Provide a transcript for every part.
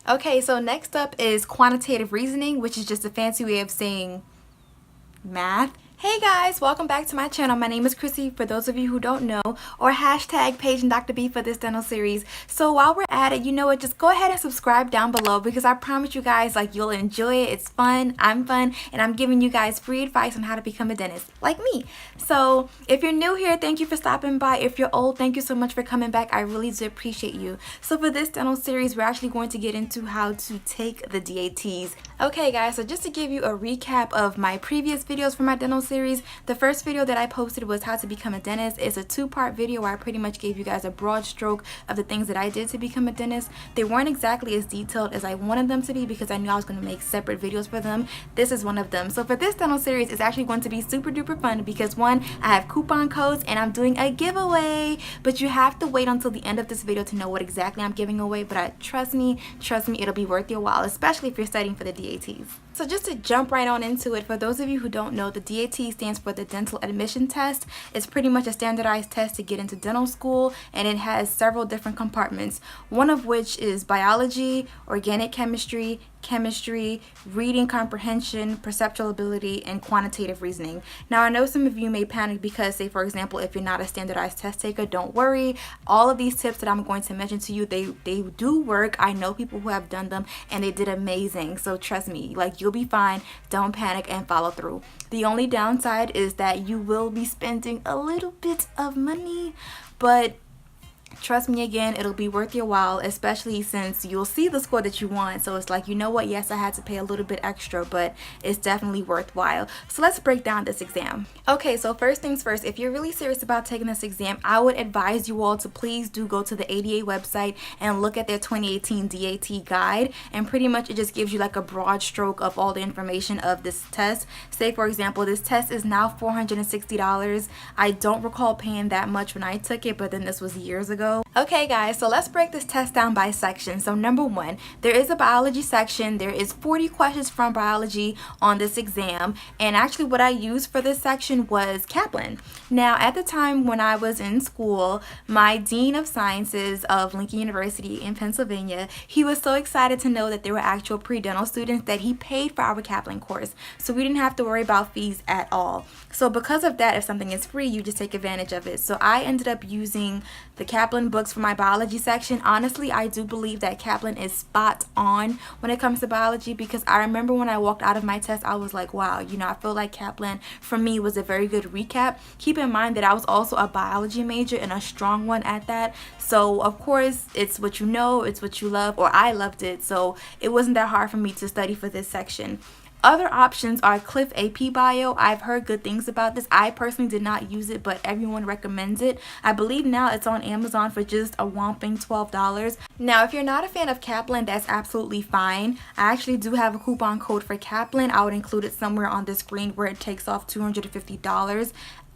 Okay, so next up is quantitative reasoning, which is just a fancy way of saying math. Hey guys, welcome back to my channel. My name is Chrissy, for those of you who don't know, or hashtag Paige and Dr. B for this dental series. So while we're at it, you know what, just go ahead and subscribe down below because I promise you guys, like, you'll enjoy it. It's fun, I'm fun, and I'm giving you guys free advice on how to become a dentist, like me. So if you're new here, thank you for stopping by. If you're old, thank you so much for coming back. I really do appreciate you. So for this dental series, we're actually going to get into how to take the DATs. Okay guys, so just to give you a recap of my previous videos for my dental series, the first video that I posted was how to become a dentist. It's a two-part video where I pretty much gave you guys a broad stroke of the things that I did to become a dentist. They weren't exactly as detailed as I wanted them to be because I knew I was going to make separate videos for them. This is one of them. So for this dental series, it's actually going to be super duper fun because one, I have coupon codes and I'm doing a giveaway, but you have to wait until the end of this video to know what exactly I'm giving away. But trust me, it'll be worth your while, especially if you're studying for the DATs. So just to jump right on into it, for those of you who don't know, the DAT stands for the Dental Admission Test. It's pretty much a standardized test to get into dental school, and it has several different compartments, one of which is biology, organic chemistry, reading comprehension, perceptual ability, and quantitative reasoning. Now I know some of you may panic because, say for example, if you're not a standardized test taker, don't worry. All of these tips that I'm going to mention to you, they do work. I know people who have done them and they did amazing. So trust me, like, you'll be fine. Don't panic and follow through. The only downside is that you will be spending a little bit of money, but trust me, again, it'll be worth your while, especially since you'll see the score that you want. So it's like, you know what, yes, I had to pay a little bit extra, but it's definitely worthwhile. So let's break down this exam. Okay, so first things first, if you're really serious about taking this exam, I would advise you all to please do go to the ADA website and look at their 2018 DAT guide. And pretty much it just gives you like a broad stroke of all the information of this test. Say for example, this test is now $460. I don't recall paying that much when I took it, but then this was years ago. Okay guys, so let's break this test down by section. So number one, there is a biology section. There is 40 questions from biology on this exam, and actually what I used for this section was Kaplan. Now at the time when I was in school, my Dean of Sciences of Lincoln University in Pennsylvania, he was so excited to know that there were actual pre-dental students that he paid for our Kaplan course, so we didn't have to worry about fees at all. So because of that, if something is free, you just take advantage of it. So I ended up using the Kaplan books for my biology section. Honestly, I do believe that Kaplan is spot on when it comes to biology, because I remember when I walked out of my test, I was like, wow, you know, I feel like Kaplan for me was a very good recap. Keep in mind that I was also a biology major and a strong one at that. So of course, it's what you know, it's what you love, or I loved it. So it wasn't that hard for me to study for this section. Other options are Cliff AP Bio. I've heard good things about this. I personally did not use it, but everyone recommends it. I believe now it's on Amazon for just a whopping $12. Now, if you're not a fan of Kaplan, that's absolutely fine. I actually do have a coupon code for Kaplan. I would include it somewhere on the screen where it takes off $250.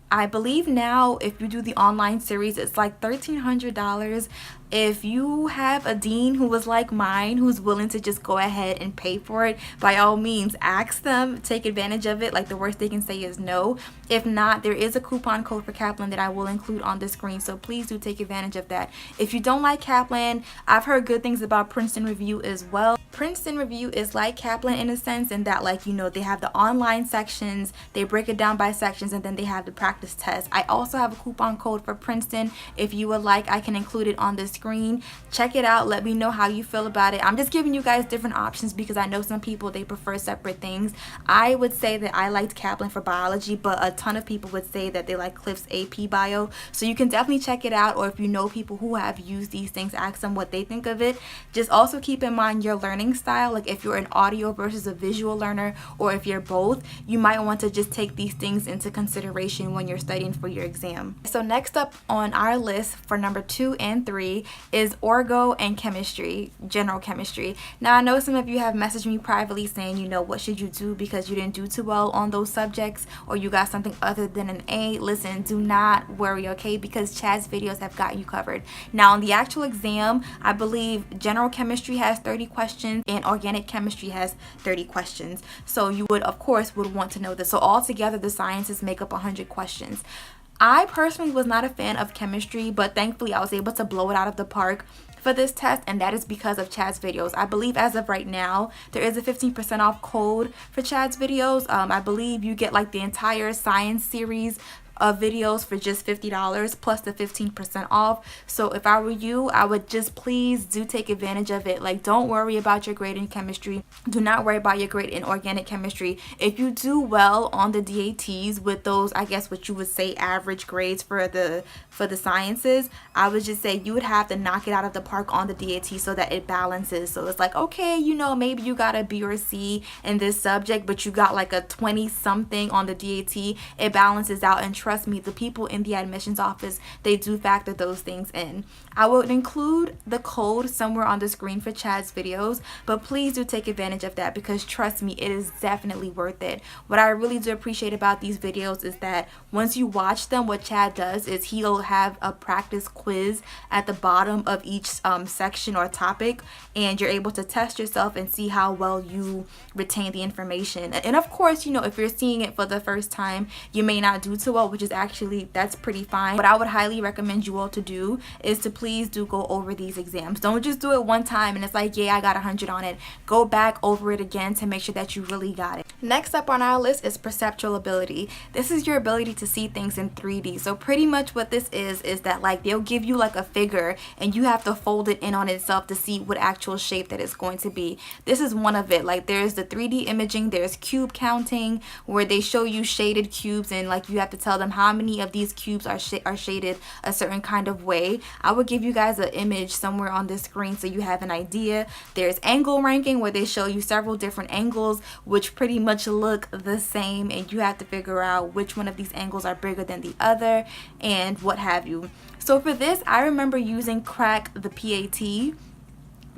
I believe now if you do the online series, it's like $1,300. If you have a dean who was like mine, who's willing to just go ahead and pay for it, by all means, ask them, take advantage of it. Like, the worst they can say is no. If not, there is a coupon code for Kaplan that I will include on the screen, so please do take advantage of that. If you don't like Kaplan, I've heard good things about Princeton Review as well. Princeton Review is like Kaplan in a sense, in that, like, you know, they have the online sections, they break it down by sections, and then they have the practice test. I also have a coupon code for Princeton. If you would like, I can include it on the screen. Check it out. Let me know how you feel about it. I'm just giving you guys different options because I know some people, they prefer separate things. I would say that I liked Kaplan for biology, but a ton of people would say that they like Cliff's AP Bio. So you can definitely check it out, or if you know people who have used these things, ask them what they think of it. Just also keep in mind your learning style. Like, if you're an audio versus a visual learner, or if you're both, you might want to just take these things into consideration when you're studying for your exam. So next up on our list for number 2 and 3 is Orgo and chemistry, general chemistry. Now I know some of you have messaged me privately saying, you know, what should you do because you didn't do too well on those subjects, or you got something other than an A. Listen, do not worry, okay, because Chad's videos have got you covered. Now on the actual exam, I believe general chemistry has 30 questions and organic chemistry has 30 questions. So you would, of course, would want to know this. So altogether, the sciences make up 100 questions. I personally was not a fan of chemistry, but thankfully I was able to blow it out of the park. for this test, and that is because of Chad's videos. I believe as of right now there is a 15% off code for Chad's videos. I believe you get like the entire science series of videos for just $50 plus the 15% off. So if I were you, I would just please do take advantage of it. Like, don't worry about your grade in chemistry. Do not worry about your grade in organic chemistry. If you do well on the DATs with those, I guess what you would say average grades for the sciences, I would just say you would have to knock it out of the park on the DAT so that it balances. So it's like, okay, you know, maybe you got a B or C in this subject, but you got like a 20 something on the DAT. It balances out, and trust me, the people in the admissions office, they do factor those things in. I would include the code somewhere on the screen for Chad's videos, but please do take advantage of that, because trust me, it is definitely worth it. What I really do appreciate about these videos is that once you watch them, what Chad does is he'll have a practice quiz at the bottom of each section or topic, and you're able to test yourself and see how well you retain the information. And of course, you know, if you're seeing it for the first time, you may not do too well, which is actually, that's pretty fine. What I would highly recommend you all to do is to please do go over these exams. Don't just do it one time and it's like, yeah, I got 100 on it. Go back over it again to make sure that you really got it. Next up on our list is perceptual ability. This is your ability to see things in 3D. So pretty much what this is that like they'll give you like a figure and you have to fold it in on itself to see what actual shape that it's going to be. This is one of it. Like, there's the 3D imaging, there's cube counting, where they show you shaded cubes and like you have to tell them how many of these cubes are shaded a certain kind of way. I would give you guys an image somewhere on this screen so you have an idea. There's angle ranking, where they show you several different angles which pretty much look the same, and you have to figure out which one of these angles are bigger than the other and what have you. So for this, I remember using Crack the PAT.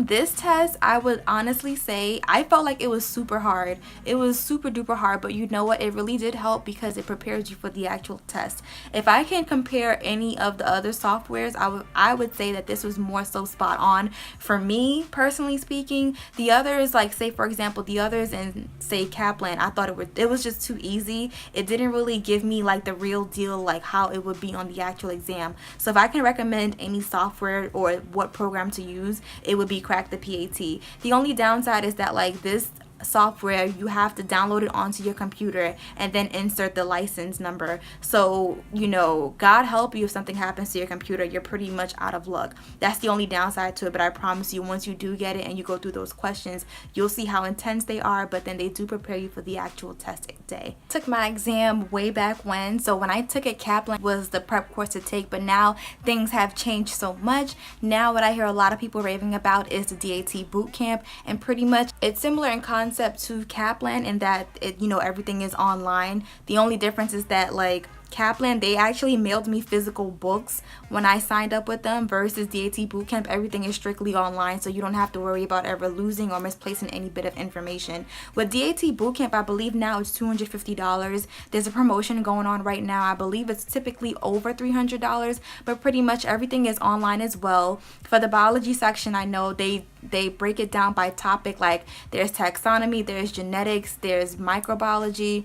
This test, I would honestly say, I felt like it was super hard. It was super duper hard, but you know what? It really did help because it prepares you for the actual test. If I can compare any of the other softwares, I would say that this was more so spot on. For me, personally speaking, the others, like say for example, the others in say Kaplan, I thought it was just too easy. It didn't really give me like the real deal, like how it would be on the actual exam. So if I can recommend any software or what program to use, it would be Crack the PAT. The only downside is that like this software, you have to download it onto your computer and then insert the license number. So, you know, God help you if something happens to your computer, you're pretty much out of luck. That's the only downside to it, but I promise you, once you do get it and you go through those questions, you'll see how intense they are, but then they do prepare you for the actual test day. Took my exam way back when, so when I took it, Kaplan was the prep course to take, but now things have changed so much. Now what I hear a lot of people raving about is the DAT Bootcamp, and pretty much it's similar in concept to Kaplan in that it, you know, everything is online. The only difference is that like Kaplan, they actually mailed me physical books when I signed up with them, versus DAT Bootcamp, everything is strictly online, so you don't have to worry about ever losing or misplacing any bit of information. With DAT Bootcamp, I believe now it's $250. There's a promotion going on right now. I believe it's typically over $300, but pretty much everything is online as well. For the biology section, I know they break it down by topic, like there's taxonomy, there's genetics, there's microbiology,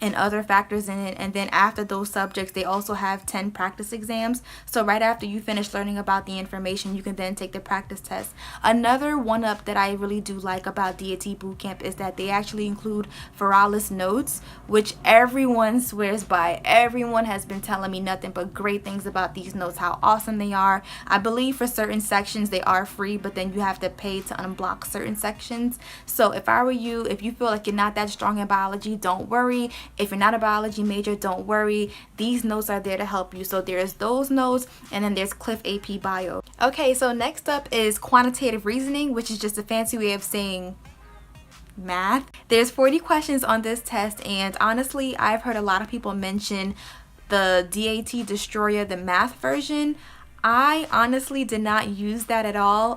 and other factors in it. And then after those subjects, they also have 10 practice exams. So right after you finish learning about the information, you can then take the practice test. Another one up that I really do like about DAT Bootcamp is that they actually include Veralis notes, which everyone swears by. Everyone has been telling me nothing but great things about these notes, how awesome they are. I believe for certain sections they are free, but then you have to pay to unblock certain sections. So if I were you, if you feel like you're not that strong in biology, don't worry. If you're not a biology major, don't worry. These notes are there to help you. So there's those notes, and then there's Cliff AP Bio. Okay, so next up is Quantitative Reasoning, which is just a fancy way of saying math. There's 40 questions on this test, and honestly, I've heard a lot of people mention the DAT Destroyer, the math version. I honestly did not use that at all.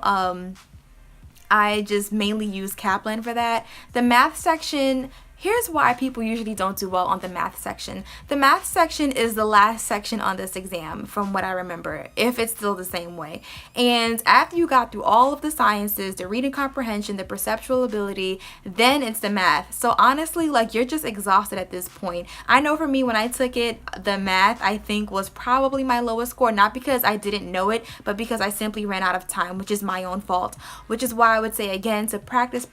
I just mainly use Kaplan for that. The math section Here's why people usually don't do well on the math section. The math section is the last section on this exam, from what I remember, if it's still the same way. And after you got through all of the sciences, the reading comprehension, the perceptual ability, then it's the math. So honestly, like, you're just exhausted at this point. I know for me, when I took it, the math, I think, was probably my lowest score, not because I didn't know it, but because I simply ran out of time, which is my own fault. Which is why I would say, again, to practice,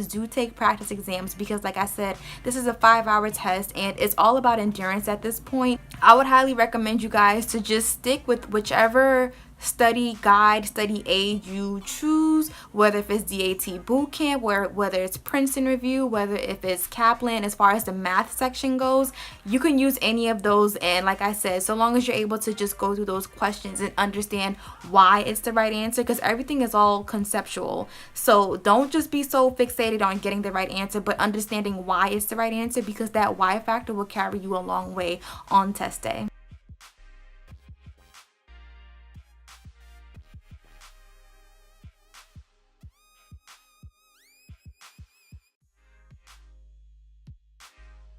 do take practice exams, because like I said, this is a 5-hour test and it's all about endurance at this point. I would highly recommend you guys to just stick with whichever study guide, study aid you choose, whether if it's DAT Bootcamp, whether it's Princeton Review, whether if it's Kaplan. As far as the math section goes, you can use any of those, and like I said, so long as you're able to just go through those questions and understand why it's the right answer, because everything is all conceptual. So don't just be so fixated on getting the right answer, but understanding why it's the right answer, because that why factor will carry you a long way on test day.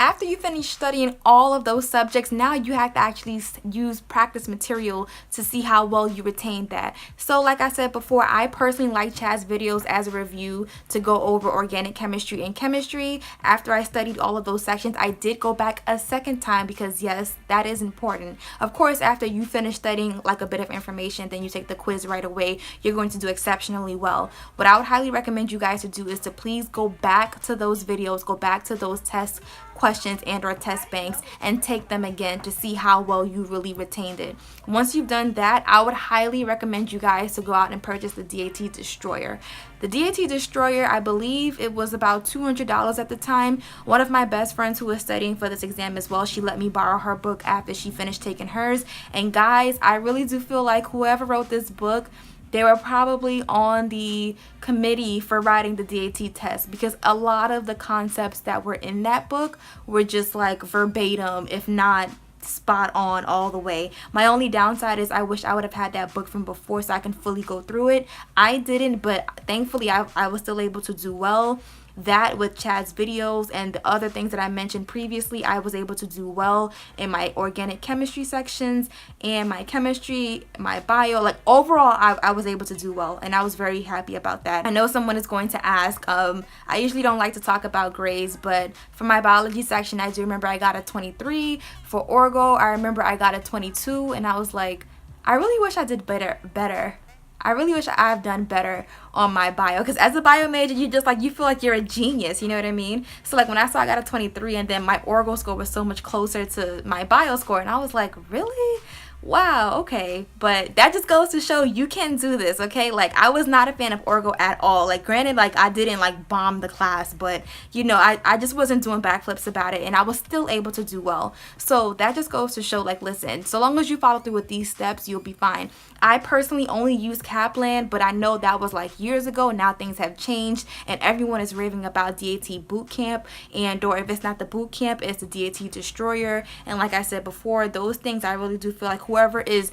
After you finish studying all of those subjects, now you have to actually use practice material to see how well you retain that. So like I said before, I personally like Chad's videos as a review to go over organic chemistry and chemistry. After I studied all of those sections, I did go back a second time because yes, that is important. Of course, after you finish studying like a bit of information, then you take the quiz right away, you're going to do exceptionally well. What I would highly recommend you guys to do is to please go back to those videos, go back to those test questions and or test banks and take them again to see how well you really retained it. Once you've done that, I would highly recommend you guys to go out and purchase the DAT Destroyer. The DAT Destroyer, I believe it was about $200 at the time. One of my best friends who was studying for this exam as well, she let me borrow her book after she finished taking hers. And guys, I really do feel like whoever wrote this book, they were probably on the committee for writing the DAT test, because a lot of the concepts that were in that book were just like verbatim, if not spot on all the way. My only downside is I wish I would have had that book from before so I can fully go through it. I didn't, but thankfully I was still able to do well. That with Chad's videos and the other things that I mentioned previously, I was able to do well in my organic chemistry sections and my chemistry, my bio. Like overall, I was able to do well, and I was very happy about that. I know someone is going to ask, I usually don't like to talk about grades, but for my biology section, I do remember I got a 23. For Orgo, I remember I got a 22, and I was like, I really wish I did better. I really wish I've done better on my bio, because as a bio major, you just like, you feel like you're a genius, you know what I mean? So like when I saw I got a 23 and then my Orgo score was so much closer to my bio score, and I was like, really? Wow, okay. But that just goes to show you can do this, okay? Like, I was not a fan of Orgo at all. Like, granted, like, I didn't like bomb the class, but you know, I just wasn't doing backflips about it, and I was still able to do well. So that just goes to show, like, listen, so long as you follow through with these steps, you'll be fine. I personally only use Kaplan, but I know that was like years ago. Now things have changed, and everyone is raving about DAT Bootcamp, and or if it's not the Bootcamp, it's the DAT Destroyer. And like I said before, those things, I really do feel like whoever is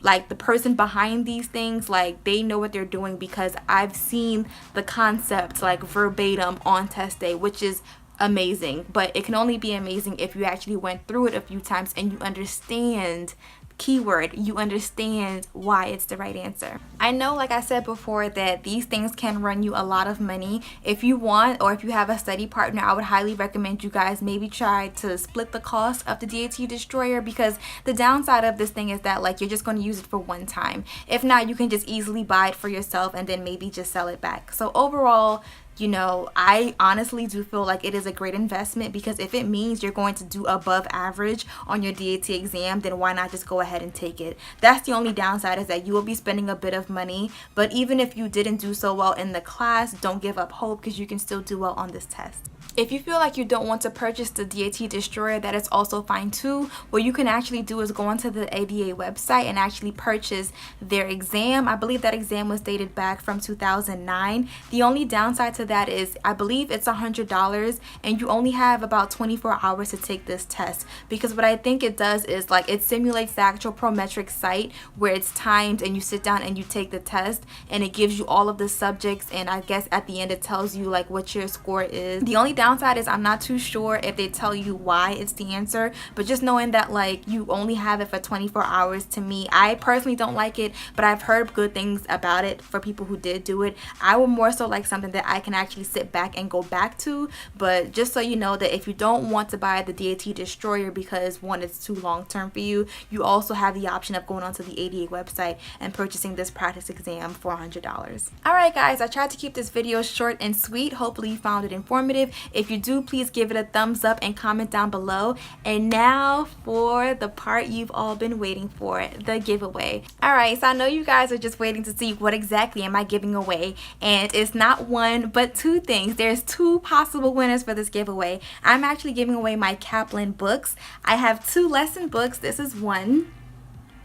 like the person behind these things, like they know what they're doing, because I've seen the concepts like verbatim on test day, which is amazing. But it can only be amazing if you actually went through it a few times and you understand, keyword, you understand why it's the right answer. I know, like I said before, that these things can run you a lot of money. If you want, or if you have a study partner, I would highly recommend you guys maybe try to split the cost of the DAT Destroyer, because the downside of this thing is that like you're just going to use it for one time. If not, you can just easily buy it for yourself and then maybe just sell it back. So overall, you know, I honestly do feel like it is a great investment, because if it means you're going to do above average on your DAT exam, then why not just go ahead and take it? That's the only downside, is that you will be spending a bit of money, but even if you didn't do so well in the class, don't give up hope, because you can still do well on this test. If you feel like you don't want to purchase the DAT Destroyer, that is also fine too. What you can actually do is go onto the ABA website and actually purchase their exam. I believe that exam was dated back from 2009. The only downside to that is, I believe it's $100, and you only have about 24 hours to take this test, because what I think it does is like it simulates the actual Prometric site where it's timed and you sit down and you take the test, and it gives you all of the subjects, and I guess at the end it tells you like what your score is. The only downside is I'm not too sure if they tell you why it's the answer, but just knowing that like you only have it for 24 hours, to me, I personally don't like it, but I've heard good things about it for people who did do it. I would more so like something that I can actually sit back and go back to. But just so you know that if you don't want to buy the DAT Destroyer because one, it's too long term for you, you also have the option of going onto the ADA website and purchasing this practice exam for $100. Alright guys, I tried to keep this video short and sweet. Hopefully you found it informative. If you do, please give it a thumbs up and comment down below. And now for the part you've all been waiting for, the giveaway. Alright, so I know you guys are just waiting to see what exactly am I giving away, and it's not one but two things. There's two possible winners for this giveaway. I'm actually giving away my Kaplan books. I have two lesson books. This is one.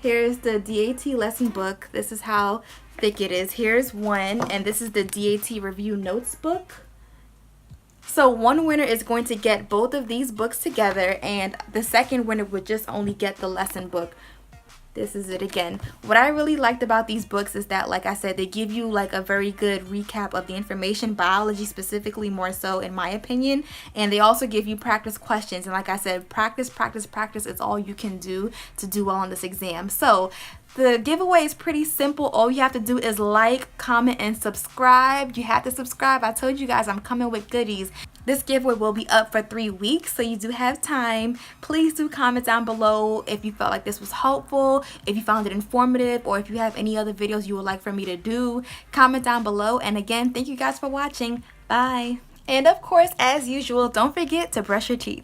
Here's the DAT lesson book. This is how thick it is. Here's one, and this is the DAT review notes book. So one winner is going to get both of these books together, and the second winner would just only get the lesson book. This is it again. What I really liked about these books is that, like I said, they give you like a very good recap of the information, biology specifically more so in my opinion, and they also give you practice questions. And like I said, practice is all you can do to do well on this exam. So the giveaway is pretty simple. All you have to do is like, comment, and subscribe. You have to subscribe. I told you guys I'm coming with goodies. This giveaway will be up for 3 weeks, so you do have time. Please do comment down below if you felt like this was helpful, if you found it informative, or if you have any other videos you would like for me to do. Comment down below. And again, thank you guys for watching. Bye. And of course, as usual, don't forget to brush your teeth.